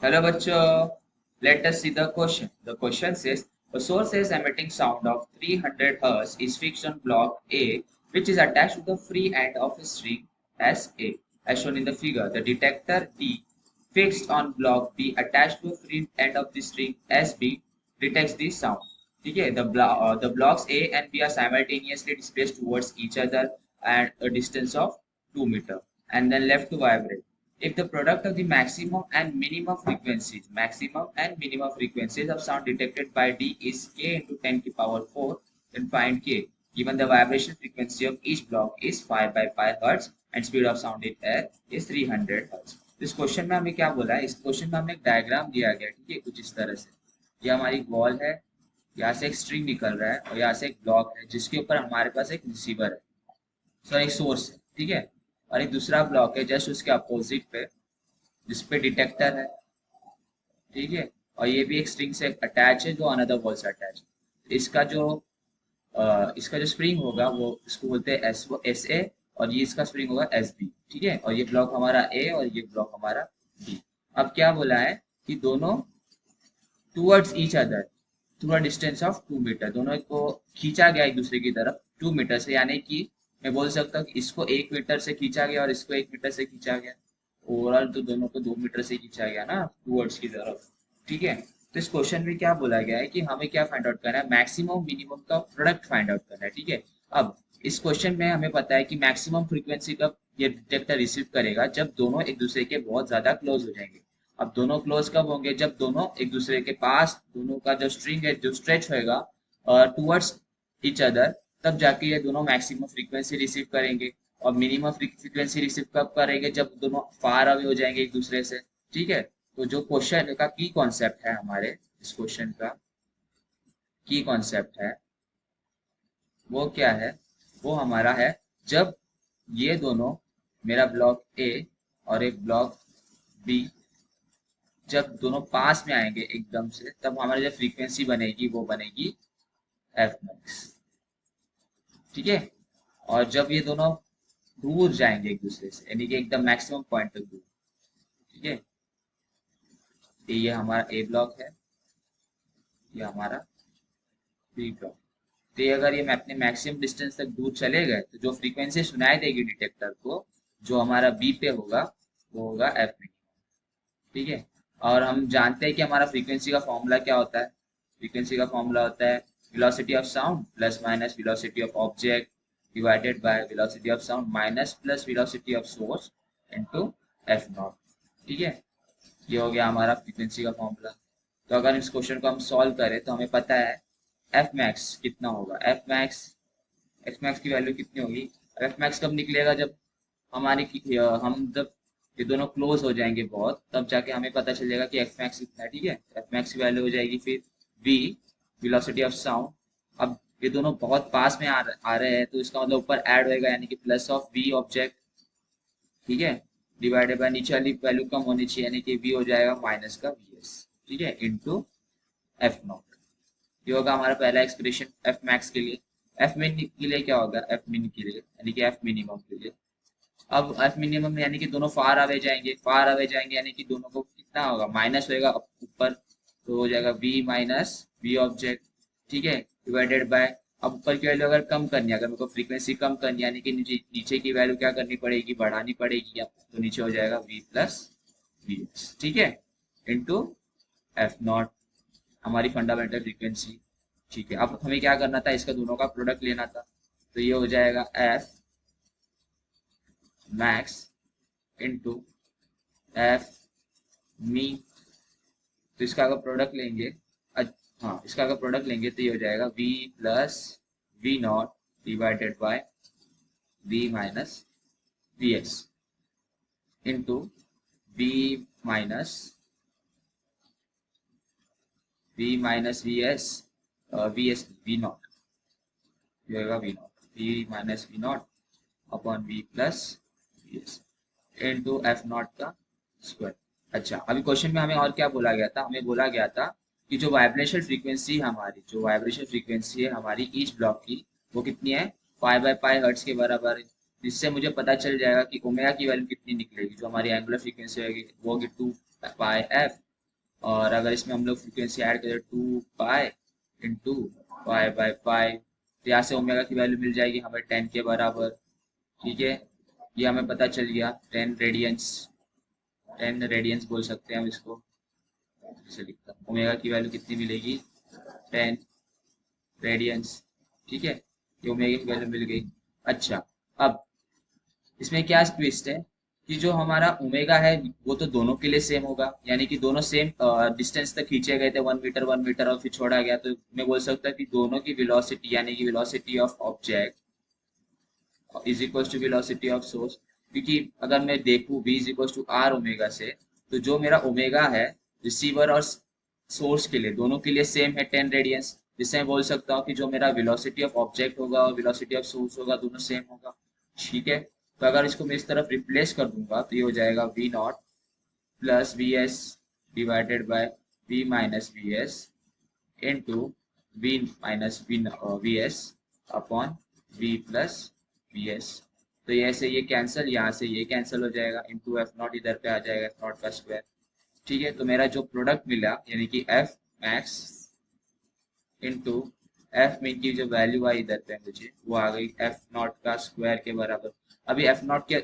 Hello, bachcho. Let us see the question. The question says a source is emitting sound of 300 Hz is fixed on block A, which is attached to the free end of a string as A, as shown in the figure. The detector D fixed on block B attached to a free end of the string as B detects the sound. Okay, the blocks A and B are simultaneously displaced towards each other at a distance of 2 meter and then left to vibrate. If the product of the maximum and minimum frequencies of sound detected by D is k into 10 to the power 4, then find k. Given the vibration frequency of each block is 5 by pi hertz and speed of sound in air is 300 hertz. इस question में हमें क्या बोला है? इस question में हमें एक डायग्राम दिया गया, ठीक है, कुछ इस तरह से. ये हमारी वॉल है, यहाँ से एक स्ट्रिंग निकल रहा है और यहाँ से एक ब्लॉक है जिसके ऊपर हमारे पास एक रिसीवर है, सॉरी एक सोर्स है, ठीक है, और एक दूसरा ब्लॉक है जस्ट उसके अपोजिट पे जिसपे डिटेक्टर है, ठीक है, और ये भी एक स्ट्रिंग से अटैच है जो अनदर वॉल से अटैच है. इसका जो स्प्रिंग होगा वो इसको बोलते हैं एस ए और ये इसका स्प्रिंग होगा एस बी, ठीक है, और ये ब्लॉक हमारा ए और ये ब्लॉक हमारा बी. अब क्या बोला है कि दोनों towards each other through a distance of 2 meter, दोनों को खींचा गया एक दूसरे की तरफ 2 मीटर से, यानी कि मैं बोल सकता हूँ कि इसको 1 मीटर से खींचा गया और इसको 1 मीटर से खींचा गया. ओवरऑल तो दोनों को 2 मीटर से खींचा गया ना टूवर्ड्स की तरफ, ठीक है. तो इस क्वेश्चन में क्या बोला गया है कि हमें क्या फाइंड आउट करना है, मैक्सिमम मिनिमम का प्रोडक्ट फाइंड आउट करना है, ठीक है. अब इस क्वेश्चन में हमें पता है कि मैक्सिमम फ्रीक्वेंसी कब ये डिटेक्टर रिसीव करेगा, जब दोनों एक दूसरे के बहुत ज्यादा क्लोज हो जाएंगे. अब दोनों क्लोज कब होंगे, जब दोनों एक दूसरे के पास, दोनों का जो स्ट्रिंग है जो स्ट्रेच होएगा टुवर्ड्स ईच अदर, तब जाके ये दोनों मैक्सिमम फ्रीक्वेंसी रिसीव करेंगे. और मिनिमम फ्रीक्वेंसी रिसीव कब करेंगे, जब दोनों फार अवे हो जाएंगे एक दूसरे से, ठीक है. तो जो क्वेश्चन का की कॉन्सेप्ट है, हमारे इस क्वेश्चन का की कॉन्सेप्ट है वो क्या है, वो हमारा है जब ये दोनों, मेरा ब्लॉक ए और एक ब्लॉक बी, जब दोनों पास में आएंगे एकदम से, तब हमारी जो फ्रीक्वेंसी बनेगी वो बनेगी एफ मैक्स, ठीक है. और जब ये दोनों दूर जाएंगे एक दूसरे से, यानी कि एकदम मैक्सिमम पॉइंट तक दूर, ठीक है, तो ये हमारा ए ब्लॉक है, ये हमारा बी ब्लॉक. तो ये अगर ये अपने मैक्सिमम डिस्टेंस तक दूर चले गए तो जो फ्रीक्वेंसी सुनाई देगी डिटेक्टर को, जो हमारा बी पे होगा वो होगा एफ मिनिमम, ठीक है. और हम जानते हैं कि हमारा फ्रीक्वेंसी का फॉर्मूला क्या होता है. फ्रीक्वेंसी का फॉर्मूला होता है velocity of sound plus minus velocity of object divided by velocity of sound minus plus velocity of source into F not, ठीक है. ये हो गया हमारा फ्रीक्वेंसी का फॉर्मूला. तो अगर इस क्वेश्चन को हम सॉल्व करें तो हमें पता है एफ मैक्स कितना होगा. एफ मैक्स की वैल्यू कितनी होगी. एफ मैक्स कब निकलेगा, जब हमारी हम जब ये दोनों क्लोज हो जाएंगे बहुत, तब जाके हमें पता चल जाएगा कि एफ मैक्स कितना है, ठीक है. एफ मैक्स की वैल्यू हो जाएगी फिर वी वेलोसिटी ऑफ साउंड. अब ये दोनों बहुत पास में आ रहे हैं तो इसका मतलब ऊपर ऐड होएगा, यानी कि प्लस ऑफ वी ऑब्जेक्ट, ठीक है, डिवाइडेड बाय नीचे वाली वैल्यू कम होनी चाहिए, यानी कि वी हो जाएगा माइनस का वी एस, ठीक है, इनटू एफ नॉट. ये होगा हमारा पहला एक्सप्रेशन एफ मैक्स के लिए. एफ मिन के लिए क्या होगा, एफ मिन के लिए यानी कि एफ मिनिमम के लिए. अब एफ मिनिमम यानी कि दोनों फार अवे जाएंगे यानी कि दोनों को कितना होगा, माइनस होएगा ऊपर, तो हो जाएगा वी माइनस वी ऑब्जेक्ट, ठीक है, डिवाइडेड बाय. अब ऊपर की वैल्यू अगर कम करनी है, अगर मेरे को फ्रीक्वेंसी कम करनी है, यानी कि नीचे नीचे की वैल्यू क्या करनी पड़ेगी, बढ़ानी पड़ेगी, तो नीचे हो जाएगा वी प्लस वी एस, ठीक है, इनटू एफ नॉट, हमारी फंडामेंटल फ्रीक्वेंसी, ठीक है. अब हमें क्या करना था, इसका दोनों का प्रोडक्ट लेना था, तो ये हो जाएगा एफ मैक्स इनटू एफ मी. तो इसका अगर प्रोडक्ट लेंगे, हाँ, इसका अगर प्रोडक्ट लेंगे तो ये हो जाएगा v plus V nought divided by v minus V S into v minus V S V nought, ये होगा V nought, v minus V nought upon v plus V S into F nought का square. अच्छा, अभी question में हमें और क्या बोला गया था, हमें बोला गया था कि जो वाइब्रेशन फ्रीक्वेंसी है हमारी ईच ब्लॉक की, वो कितनी है, 5 बाय पाई हर्ट्स के बराबर है. जिससे मुझे पता चल जाएगा कि ओमेगा की वैल्यू कितनी निकलेगी, जो हमारी एंगुलर फ्रीक्वेंसी होगी वो होगी 2 पाई एफ और अगर इसमें हम लोग फ्रीक्वेंसी ऐड करें 2 pi into pi by pi, तो यहाँ से ओमेगा की वैल्यू मिल जाएगी हमें 10 के बराबर। ठीक है, ये हमें पता चल गया 10 रेडियंस। 10 रेडियंस बोल सकते हैं हम इसको। इसे लिखता हूँ, ओमेगा की वैल्यू कितनी मिलेगी 10 रेडियंस। ठीक है, ये ओमेगा की वैल्यू मिल गई। अच्छा, अब इसमें क्या ट्विस्ट है कि जो हमारा ओमेगा है वो तो दोनों के लिए सेम होगा, यानी कि दोनों सेम डिस्टेंस तक खींचे गए थे 1 मीटर 1 मीटर और फिर छोड़ा गया, तो मैं बोल सकता कि दोनों की वेलोसिटी यानी कि velocity of object is equal to velocity of source. क्योंकि अगर मैं देखूं v is equal to R omega से, तो जो मेरा ओमेगा है रिसीवर और सोर्स के लिए दोनों के लिए सेम है 10 रेडियंस, जिससे मैं बोल सकता हूँ कि जो मेरा वेलोसिटी ऑफ ऑब्जेक्ट होगा और वेलोसिटी ऑफ सोर्स होगा दोनों सेम होगा। ठीक है, तो अगर इसको मैं इस तरफ रिप्लेस कर दूंगा तो ये हो जाएगा V nought plus V S divided by V minus V S into V minus V S upon V plus V S. तो ये ऐसे ये कैंसिल, यहाँ से ये कैंसिल हो जाएगा, इंटू एफ नॉट इधर पे आ जाएगा, एफ नॉट का स्क्वायर। ठीक है, तो मेरा जो प्रोडक्ट मिला यानी कि एफ मैक्स इंटू एफ मिन की जो वैल्यू आई इधर पे मुझे वो आ गई एफ नॉट का स्क्वायर के बराबर। अभी एफ नॉट की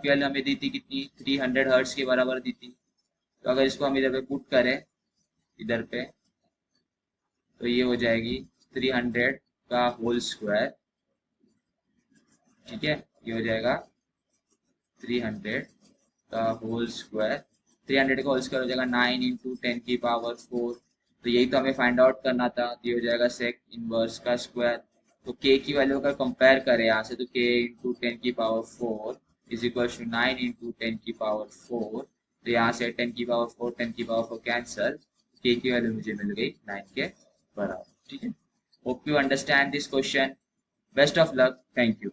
वैल्यू हमें दी थी कितनी, 300 हर्ट्ज के बराबर दी थी। तो अगर इसको हम इधर पे पुट करें इधर पे, तो ये हो जाएगी 300 का होल स्क्वायर। ठीक है, ये हो जाएगा 300 का होल स्क्वायर। 300 का होल स्क्वायर हो जाएगा 9 × 10⁴। तो यही तो हमें फाइंड आउट करना था, तो ये हो जाएगा सेक इनवर्स का स्क्वायर। तो के की वैल्यू अगर कंपेयर करें यहाँ से, तो के इंटू 10⁴ इज इक्वल टू 9 × 10⁴। तो यहाँ से 10⁴ कैंसल, के की वैल्यू मुझे मिल गई 9 के बराबर। ठीक है, hope you understand this question. Best of luck, thank you.